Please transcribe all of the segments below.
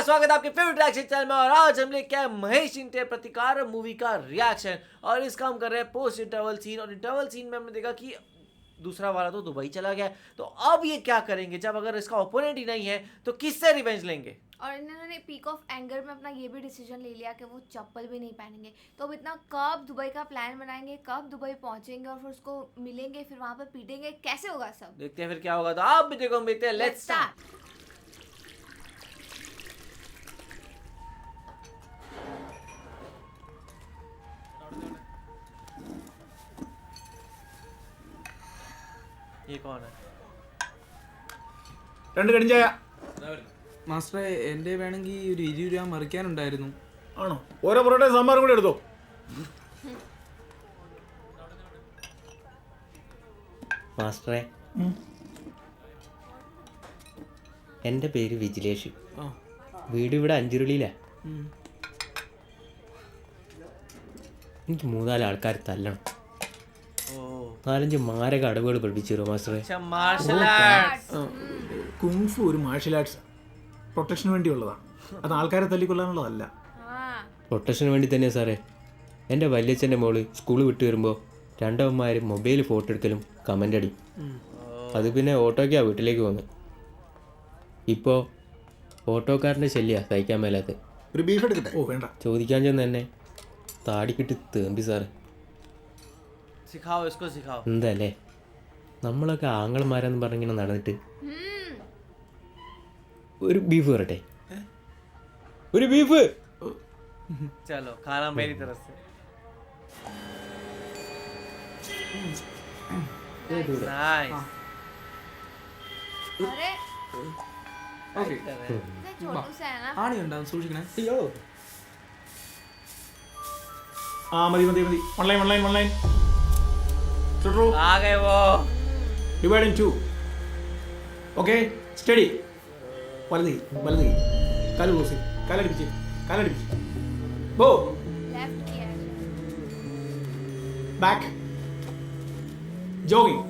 स्वागत है आपके फेवरेट रिएक्शन चैनल में। और आज हम लेके आए महेश इंटे प्रतिकार मूवी का रिएक्शन। और इसका हम कर रहे हैं पोस्ट इंटरवल सीन। और इंटरवल सीन में हमने देखा कि दूसरा वाला तो दुबई चला गया, तो अब ये क्या करेंगे जब अगर इसका ओपोनेंट ही नहीं है तो किससे रिवेंज लेंगे। और इन्होंने पीक ऑफ एंगर में अपना ये भी डिसीजन ले लिया कि वो चप्पल भी नहीं पहनेंगे। तो अब इतना कब दुबई का प्लान बनाएंगे, कब दुबई पहुंचेंगे और फिर उसको मिलेंगे, फिर वहां पे पीटेंगे, कैसे होगा सब देखते हैं फिर क्या होगा। तो आप भी देखो, देखते हैं। Let's start. ये कौन है? രണ്ട് കടിഞ്ചായ മാസ്റ്ററെ എൻ്റെ വേണമെങ്കിൽ ഒരു 20 രൂപ മറിക്കാനുണ്ടായിരുന്നു. ആണോ? ഓരോ പൊറോട്ടയും സാമ്പാറും കൂടെ എടുത്തോ. മാസ്റ്ററെ, എൻ്റെ പേര് വിജിലേഷ്. വീട് ഇവിടെ അഞ്ചുരുളിയിലാ. എനിക്ക് 3-4 ആൾക്കാർ തല്ലണം. 4-5 മാരക അടവുകൾ പഠിപ്പിച്ചു തരുമോ മാസ്റ്ററെ? Martial arts. കുങ്ഫു ഒരു മാർഷൽ ആർട്സ്, പ്രൊട്ടക്ഷന് വേണ്ടിയുള്ളതാണ്. അത് ആൾക്കാരെ തല്ലിക്കൊള്ളാനുള്ളതല്ല. പ്രൊട്ടക്ഷന് വേണ്ടി തന്നെയാണ് സാറേ. എൻ്റെ വല്യച്ഛൻ്റെ മോള് സ്കൂൾ വിട്ട് വരുമ്പോൾ രണ്ടവന്മാർ മൊബൈൽ ഫോട്ടോ എടുക്കലും കമൻ്റ് അടി. അത് പിന്നെ ഓട്ടോയ്ക്കാണ് വീട്ടിലേക്ക് വന്നത്. ഇപ്പോൾ ഓട്ടോക്കാരൻ്റെ ശല്യ സഹിക്കാൻ മേലാത്ത. ഒരു ബീഫ് എടുക്കട്ടെ? ഓ വേണ്ട. ചോദിക്കാൻ ചെന്ന് തന്നെ താടിക്കിട്ട് തേമ്പി സാറേ. എന്തല്ലേ നമ്മളൊക്കെ ആങ്ങളമാരെന്ന് പറഞ്ഞിങ്ങനെ നടന്നിട്ട്. ഒരു ബീഫ് വരട്ടെ? ഒരു ബീഫ്. चलो खाना मेरी तरफ से. नाइस. अरे ഓക്കെ, इतने छोटू से है ना. ആണി ഉണ്ടാവും, സൂക്ഷിക്കണേ. അയ്യോ, ആ മതി മതി മതി. വൺ ലൈൻ ചുട്ടു. आ गए वो. Divide in 2. Okay, study. വലത് കൈ കാല് ക്ലോസ്, കാലടിപ്പിച്ച് ഗോ. लेफ्ट किया है. Back jogging.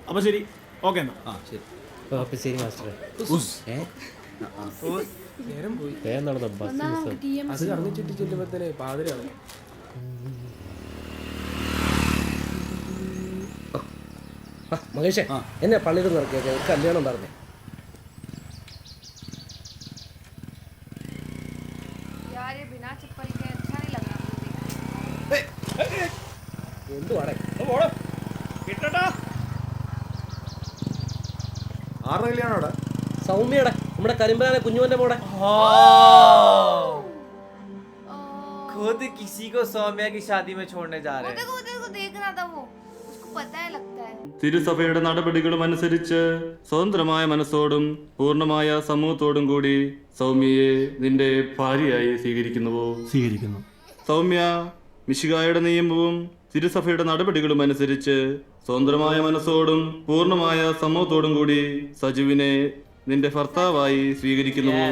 അപ്പോൾ ശരി, ഓക്കെ എന്നാ. അപ്പം ശരി മാസ്റ്ററെ. നേരം പോയി. വേഗം നടന്നോ, ബസ് മിസ്സാവും. അത് കറങ്ങി ചുറ്റി ചെല്ലുമ്പോഴത്തേനെ പാതിരാണ്. മഹേഷേ, എന്നെ പള്ളിയിൽ നിന്ന് ഇറക്കിയൊക്കെ ഒരു കല്യാണം ഉണ്ടായിരുന്നേ. यार ये बिना चप्पल के अच्छा नहीं लग रहा मुझे. എന്തുവാടേ? ആരുടെ കല്യാണം അവിടെ? സൗമ്യയുടെ, നമ്മുടെ കരിമ്പനാനെ കുഞ്ഞുവന്റെ മോടെ. खुद किसी को सौम्या की शादी में छोड़ने जा रहे हैं. वो देख रहा था, वो उसको पता है लगता है. തിരുസഭയുടെ നടപടികളും അനുസരിച്ച് സ്വതന്ത്രമായ മനസ്സോടും പൂർണ്ണമായ സമൂഹത്തോടും കൂടി സൗമ്യയെ നിന്റെ ഭാര്യയായി സ്വീകരിക്കുന്നുവോ? സ്വീകരിക്കുന്നു. സൗമ്യ, മിശിഹായുടെ നിയമവും തിരുസഭയുടെ നടപടികളും അനുസരിച്ച് സ്വതന്ത്രമായ മനസ്സോടും പൂർണ്ണമായ സമൂഹത്തോടും കൂടി സജുവിനെ നിന്റെ ഭർത്താവായി സ്വീകരിക്കുന്നുവോ?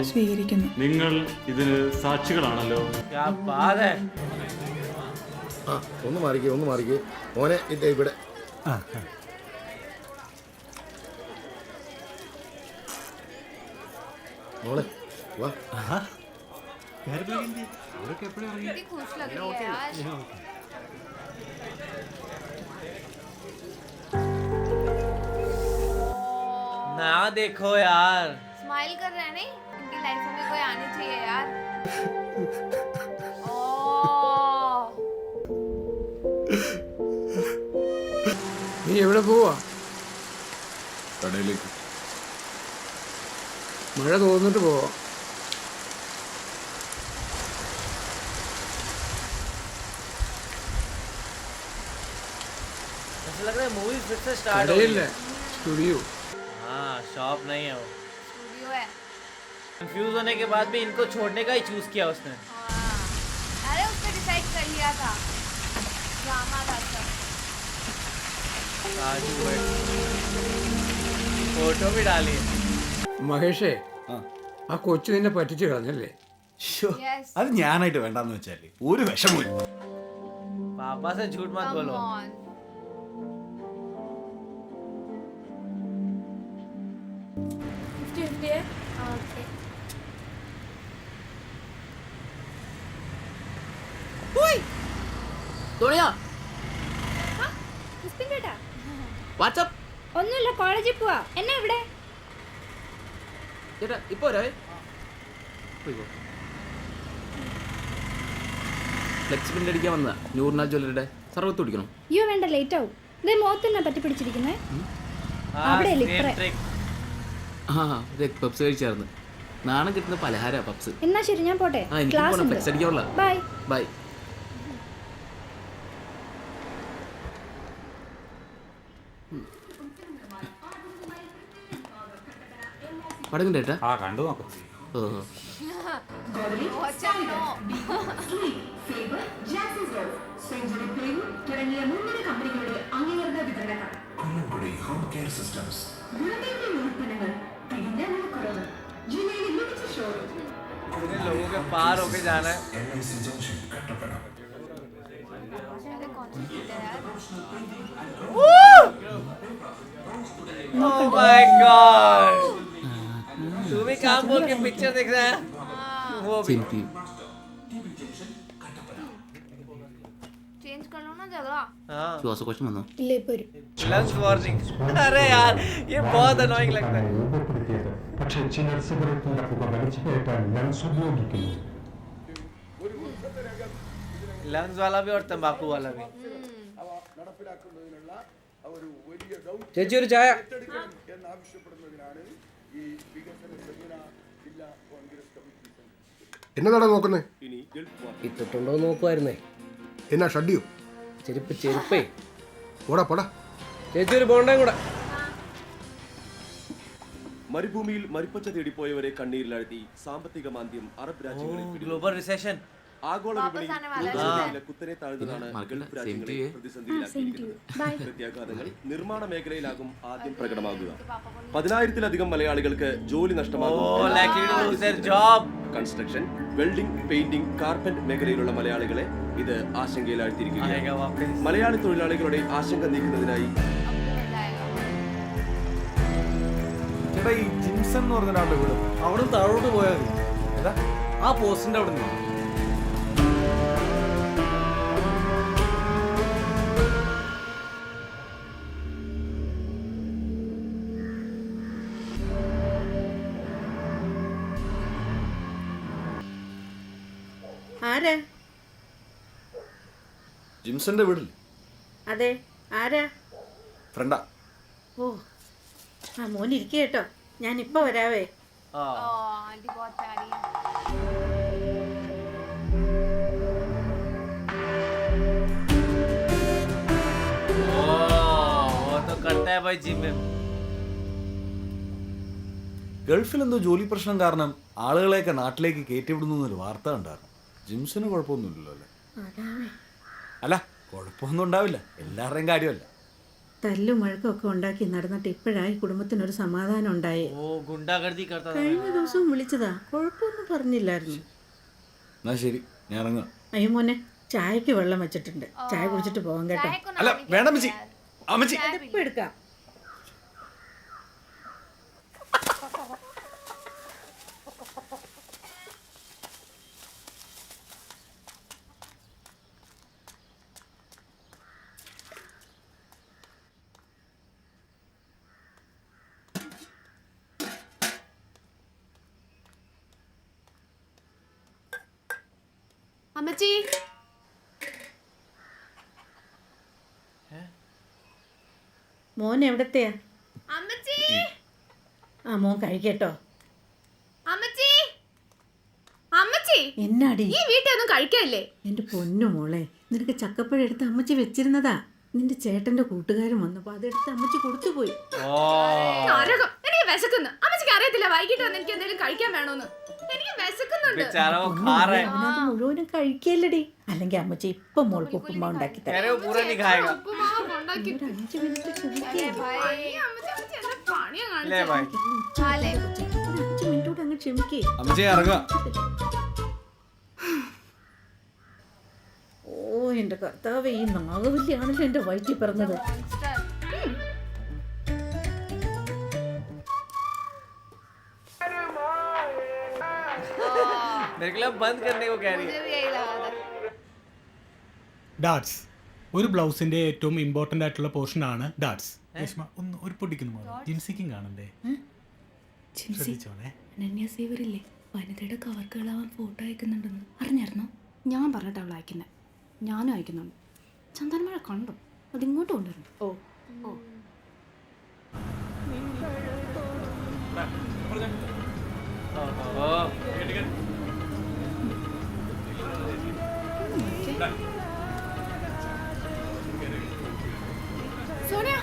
നിങ്ങൾ ഇതിന് സാക്ഷികളാണല്ലോ. क्या बात है. ആ ഒന്ന് മാറിക്കേ മോനെ. ഇത് ഇവിടെ മോളെ വാ. कितनी खुश लग रही है यार. ना देखो यार. स्माइल कर रहे हैं नहीं, इनकी लाइफ में कोई आनी चाहिए यार. ओह, നീ എവിടെ പോവാ? കടയിലേക്ക്. മഴ തോന്നിട്ട് പോവാ. ऐसा लग रहा है मूवी फिर से स्टार्ट हो കടയില്ലേ? गई. സ്റ്റുഡിയോ. हाँ, शॉप नहीं है वो. स्टूडियो है. कंफ्यूज होने के बाद भी इनको छोड़ने का ही चूज किया उसने. हाँ, अरे उसने डिसाइड कर लिया था. ड्रामा था सब. फोटो भी डाली. മഹേഷേ, ആ കൊച്ചു നിന്നെ പറ്റിച്ചു കളഞ്ഞല്ലേ? Yes. അത് ഞാനായിട്ട് വേണ്ടെന്ന് വെച്ചാല് ഒരു വിഷമില്ല. पापा से झूठ मत बोलो। ओके തുണിയാ കേട്ടാ വാട്സപ്പ് ഒന്നുമില്ല, കോളേജിൽ പോവാ. എന്നാ ഇവിടെ? ചേട്ടാ ഇപ്പൊ വരാവേ. ഫ്ലെക്സിബിലിറ്റി അടിക്കാൻ വന്നതാ. നൂറിനാ ജ്വല്ലറിയുടെ സർവത്ത് കുടിക്കണം. അയ്യോ വേണ്ട, ലേറ്റ് ആവും. ഇതേ മുഖത്തന്നെ പറ്റി പിടിച്ചിരിക്കുന്നേ. അവിടെ അല്ലേ ഇപ്പറേ. ആ ഇത് പപ്സ് കഴിച്ചായിരുന്നു. നാണം കിട്ടുന്ന പലഹാര പപ്സ്. എന്നാ ശരി, ഞാൻ പോട്ടെ. ആ എനിക്ക് ക്ലാസ് പോണം, ഉണ്ട്. ഫ്ലെക്സ് അടിക്കാനുള്ള. ബൈ. ബൈ. പടകണ്ട ഏട്ടാ? ആ കണ്ടു നോക്കാം. ഓ लोगों के पार होके जाना है। Oh my God! तू भी काम बोल के पिक्चर देख रहा है? वो भी। സിനിമ चेंज कर लो ना जगह. हाँ। ശ്വാസകോശം വന്നോ? ഇല്ല, ഇപ്പൊ വരും. Lunch warning. अरे यार ये बहुत अनोइंग लगता है। പക്ഷേ ചിലർ സിഗരറ്റിന്റെ പുക വലിച്ചുകയറ്റാൻ ലങ്സ് ഉപയോഗിക്കുന്നു. लंग्स वाला भी और तंबाकू वाला भी। ചേച്ചി ഒരു ചായ. എന്നതാടാ നോക്കുന്നേ? ഇട്ടിട്ടുണ്ടോ നോക്കുമായിരുന്നേ. എന്നാ ഷഡ്ഡിയോ? ചെരുപ്പേ. പോടാ പോടാ. ചേച്ചി ഒരു ബോണ്ടയും കൂടെ. മരുഭൂമിയിൽ മരുപ്പച്ച തേടിപ്പോയവരെ കണ്ണീരിലാഴ്ത്തി സാമ്പത്തിക മാന്ദ്യം അറബ് രാജ്യങ്ങളിൽ ग्लोबल रिसेशन। ആഗോള വിപണിയിൽ ഊർജ്ജവില കുത്തനെ താഴ്ന്നതാണ് ഗൾഫ് രാജ്യങ്ങളെ പ്രതിസന്ധിയിലാക്കിയിരിക്കുന്നത്. പ്രത്യാഘാതങ്ങൾ നിർമ്മാണ മേഖലയിലാകും ആദ്യം പ്രകടമാകുക. 10,000-ത്തിലധികം മലയാളികൾക്ക് ജോലി നഷ്ടമാകും. കൺസ്ട്രക്ഷൻ, വെൽഡിംഗ്, പെയിന്റിംഗ്, കാർപ്പന്റ് മേഖലയിലുള്ള മലയാളികളെ ഇത് ആശങ്കയിലാഴ്ത്തിയിരിക്കുകയാണ്. മലയാളി തൊഴിലാളികളുടെ ആശങ്ക നീക്കുന്നതിനായി ചേട്ടാ ഈ ജിംസൺ എന്ന് പറഞ്ഞ ഒരാളുടെ വീട് അവിടെ നിന്ന് താഴോട്ട് പോയാൽ മതി. ഏതാ ആ പോസ്റ്റിന്റെ അവിടെ നിന്ന്. ആരാ? ജിംസന്റെ വീടില്ലേ? അതെ, ആരാ? ഫ്രണ്ടാ. ഓ ആ മോൻ ഇരിക്കുക കേട്ടോ, ഞാൻ ഇപ്പൊ വരാവേ. आंटी बहुत प्यारी है. वो तो करता है भाई जिम में. ഗൾഫിൽ എന്തോ ജോലി പ്രശ്നം കാരണം ആളുകളെയൊക്കെ നാട്ടിലേക്ക് കയറ്റിവിടുന്നു എന്നൊരു വാർത്ത ഉണ്ടായിരുന്നു. ജിംസിന് കുഴപ്പമൊന്നുമില്ലല്ലോ അല്ലേ? അല്ല കുഴപ്പമൊന്നും ഉണ്ടാവില്ല, എല്ലാവരുടെയും കാര്യമല്ല. തല്ലും വഴക്കൊക്കെ ഉണ്ടാക്കി നടന്നിട്ട് ഇപ്പോഴായി കുടുംബത്തിനൊരു സമാധാനം ഉണ്ടായേ. കഴിഞ്ഞ ദിവസവും വിളിച്ചതാ, കുഴപ്പമൊന്നും പറഞ്ഞില്ലായിരുന്നു. എന്നാ ശരി, ഞാൻ ഇറങ്ങാം. അയ്യോ മോനെ, ചായക്ക് വെള്ളം വെച്ചിട്ടുണ്ട്, ചായ കുടിച്ചിട്ട് പോകാം കേട്ടോ. അല്ല വേണ്ട അമ്മച്ചി, അമ്മച്ചി ഇപ്പൊ എടുക്കാം. അമ്മച്ചി മോൻ എവിടത്തെയാ? അമ്മച്ചി ആ മോൻ കഴിക്കട്ടോ. അമ്മച്ചി അമ്മച്ചി എന്നാടി ഈ വീട്ടിലൊന്നും കഴിക്കല്ലേ? എന്റെ പൊന്നു മോളെ, നിനക്ക് ചക്കപ്പഴം എടുത്ത് അമ്മച്ചി വെച്ചിരുന്നതാ. നിന്റെ ചേട്ടന്റെ കൂട്ടുകാരൻ വന്നപ്പോ അതെടുത്ത് അമ്മച്ചി കൊടുത്തുപോയി. നരകം, എനിക്ക് വിശക്കുന്നു. അമ്മച്ചിക്ക് അറിയത്തില്ല വൈകിട്ട് വന്ന് എനിക്ക് എന്തെങ്കിലും കഴിക്കാൻ വേണോന്ന്. എനിക്ക് വിശക്കുന്നുണ്ട്. അവനത് മുഴുവനും കഴിക്കല്ലടി, അല്ലെങ്കിൽ അമ്മച്ചി ഇപ്പൊ മോൾക്ക് ഉപ്പുമാവ് ഉണ്ടാക്കി തരാം. ഉപ്പുമാവ് ഉണ്ടാക്കി. ഒരു 5 മിനിറ്റ് ക്ഷമിക്കേ. അമ്മച്ചി എന്താ പണിയാ കാണിച്ചത്? ले भाई. ഒരു 5 മിനിറ്റ് കൂടെ അങ്ങ് ക്ഷമിക്കേ. അമ്മച്ചി ഇറങ്ങാം. ഓ എന്റെ എൻ്റെ കർത്താവ് ഈ നാഗവല്ലിയാണല്ലോ എൻ്റെ വയറ്റിൽ പിറന്നത്. मॉन्स्टर मेरे को लगा बंद करने को कह रही है. मुझे भी यही लगा था. ഡാറ്റ്സ് ഒരു ബ്ലൗസിന്റെ ഏറ്റവും ഇമ്പോർട്ടന്റ് ആയിട്ടുള്ള പോർഷൻ ആണ് ഡാറ്റ്സ്. രേഷ്മ ഒന്ന് ഒരു പൊടിക്കുന്നു ജിൻസിക്കും കാണണ്ടേ? ശ്രദ്ധിച്ചോണേ. അനന്യസേവരില്ലേ വനിതയുടെ കവർക്കുകളാവാൻ ഫോട്ടോ അയക്കുന്നുണ്ടെന്ന് അറിഞ്ഞായിരുന്നോ? ഞാൻ പറഞ്ഞിട്ട് അവൾ അയക്കുന്നത്, ഞാനും അയക്കുന്നുണ്ട്. ചന്ദനമഴ കണ്ടു, അതിങ്ങോട്ട് കൊണ്ടുവരണം. ഓ ഓ സോണിയ,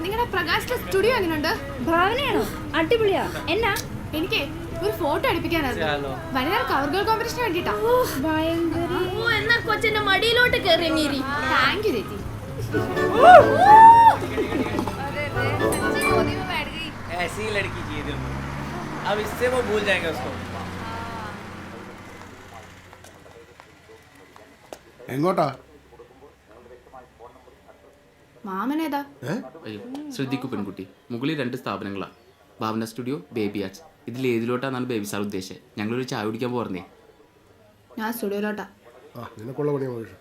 നിങ്ങളുടെ പ്രകാശിന്റെ സ്റ്റുഡിയോ എങ്ങനെയുണ്ട്? ഭാവനയാണോ? അടിപൊളിയാ. എന്നാ? എനിക്ക് ഒരു ഫോട്ടോ എടുപ്പിക്കാനായിരുന്നു. വനിതാ കവർഗേൾ കോമ്പറ്റീഷന് വേണ്ടിട്ടാ. ഭയങ്കര. എന്നാ കൊച്ചിന്റെ മടിയിലോട്ട് കയറി നീരി. താങ്ക് യു ചേച്ചി. अरे रे सच्ची गोदी में बैठ गई. ऐसी ही लड़की चाहिए दिल में. अब इससे वो भूल जाएंगे उसको. എങ്ങോട്ടാ? മാമനേതാ? അയ്യോ, ശ്രദ്ധിക്കൂ പെൺകുട്ടി, മുകളിൽ 2 സ്ഥാപനങ്ങളാണ്, ഭാവന സ്റ്റുഡിയോ, ബേബി ആർട്സ്. ഇതിൽ ഏതിലോട്ടാണെന്നാണ് ബേബി സാർ ഉദ്ദേശിച്ചത്? ഞങ്ങളൊരു ചായ കുടിക്കാൻ പോർന്നേ. ഞാൻ സ്റ്റുഡിയോയിലോട്ടാ. നിനക്കുള്ള പണിയാ മഹേഷ്.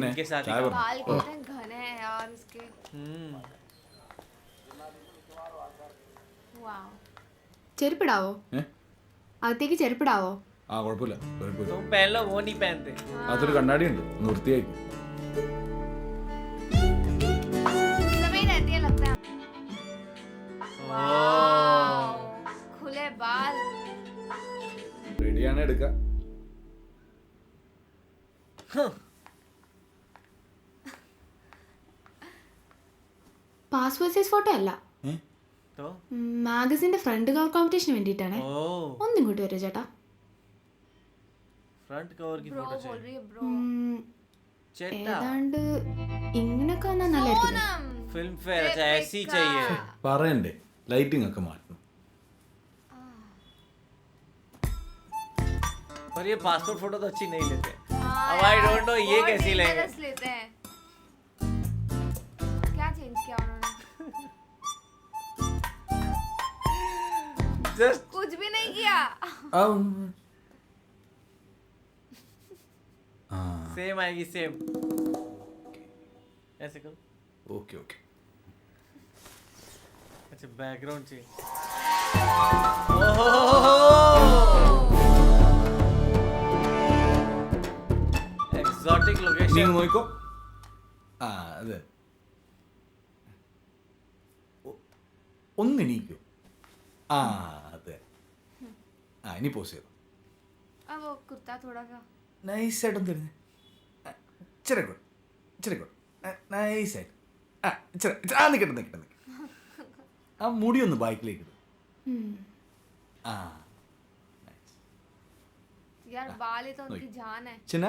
इनके साथ ही काम. बाल कितने घने हैं यार इसके. वाओ. ചെരുപ്പിടാവോ? അകത്തേക്ക് ചെരുപ്പിടാവോ? ആ കുഴപ്പമില്ല. तुम पहन लो, वो नहीं पहनते. അതൊരു കണ്ണാടി ഉണ്ട്, നിർത്തിയായിരിക്കും. सभी रहती है लगता है. वाओ. खुले बाल. റെഡിയാണ്, എടുക്കാം. പാസ്പോർട്ട് സൈസ് ഫോട്ടോ അല്ല, तो മാഗസിന്റെ ഫ്രണ്ട് കവർ കോമ്പറ്റീഷന് വേണ്ടിയിട്ടാണ്. ഒന്നും ഇങ്ങോട്ട് വരൂ ചേട്ടാ. फ्रंट कवर की ब्रो फोटो बोल रही चाहिए. है ब्रो. चेट्टा. ഏതാണ്ട് ഇങ്ങനൊക്കെ വന്നാൽ നല്ലതായിരിക്കും. Film fair. अच्छा ऐसी चाहिए. പറയണ്ടേ, ലൈറ്റിംഗ് ഒക്കെ മാറ്റണം. पर ये पासपोर्ट फोटो तो अच्छी नहीं लेते. हाँ अब आई डोंट नो ये बहुत कैसी लेंगे. dangerous लेते हैं. क्या चेंज किया उन्होंने? जस्ट कुछ भी नहीं किया. सेम आएगी सेम. ऐसे करो. Okay okay. अच्छा बैकग्राउंड चाहिए. एक्सोटिक നീ लोकेशन. നോക്കോ. ആ അതെ, ഒന്ന് എണീക്കോ. ആ അതെ. ആ ഇനി പോസ് ചെയ്തു. अब वो कुत्ता थोड़ा सा. നൈസായിട്ടൊന്ന് തരുന്നേ. ഇച്ചിരി കൂടെ, ഇച്ചിരി കൂടെ, നൈസായിട്ട്. ആ ഇച്ചിരി ആ നിൽക്കട്ടെ നിൽക്കട്ടെ നിൽക്കട്ടെ. ആ മുടി ഒന്ന് ബാക്കിലേക്ക് ഇടും. ആ यार बाल ही तो उनकी जान है. Chinna,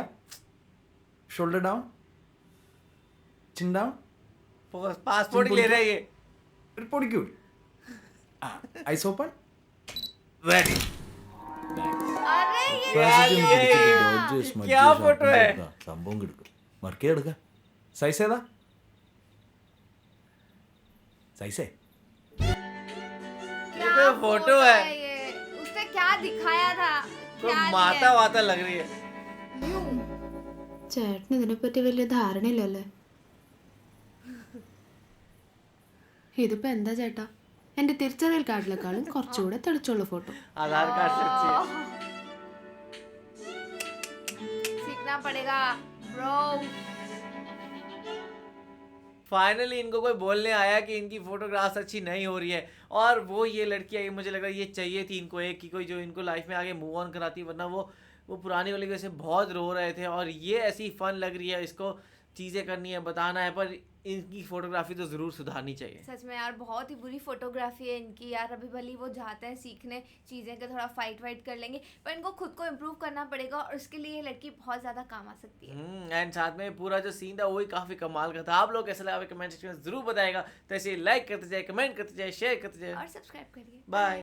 shoulder down, chin down. Passport ले रहे हैं ये. ഒരു പൊടിക്കൂ. ആ ഐസ് ഓപ്പൺ. റെഡി. अरे ये क्या फोटो है? സംഭവം കിടക്കും. മറക്കേ എടുക്ക. സൈസ് ഏതാ? സൈസേ ये तो फोटो है. ये उसने क्या दिखाया था? तो माता वाता लग रही है. ചേട്ടന് ഇതിനെപ്പറ്റി വലിയ ധാരണയില്ലല്ലേ? ഇതിപ്പോ എന്താ ചേട്ടാ, എന്റെ തിരിച്ചറിയൽ കാർഡിലേക്കാളും കുറച്ചുകൂടെ തെളിച്ചുള്ള ഫോട്ടോ. आधार कार्ड से अच्छी है. सीखना पड़ेगा ब्रो. फाइनली इनको कोई बोलने आया कि इनकी फोटोग्राफ्स अच्छी नहीं हो रही है, और वो ये लड़की आई. मुझे लग रहा है ये चाहिए थी इनको एक कि कोई जो इनको लाइफ में आगे मूव ऑन कराती, वरना वो पुरानी वाली वजह से बहुत रो रहे थे. और ये ऐसी फन लग रही है, इसको चीज़ें करनी है, बताना है, पर इनकी फोटोग्राफी तो ज़रूर सुधारनी चाहिए. सच में यार बहुत ही बुरी फोटोग्राफी है इनकी यार. अभी भले वो जाते हैं सीखने चीज़ें का, थोड़ा फाइट वाइट कर लेंगे, पर इनको खुद को इम्प्रूव करना पड़ेगा, और उसके लिए ये लड़की बहुत ज़्यादा काम आ सकती है. एंड साथ में पूरा जो सीन था वही काफ़ी कमाल का था. आप लोग कैसा लगा कमेंट सेक्शन में ज़रूर बताएगा. तो ऐसे लाइक करते जाए, कमेंट करते जाए, शेयर करते जाए. और सब्सक्राइब करिए. बाय.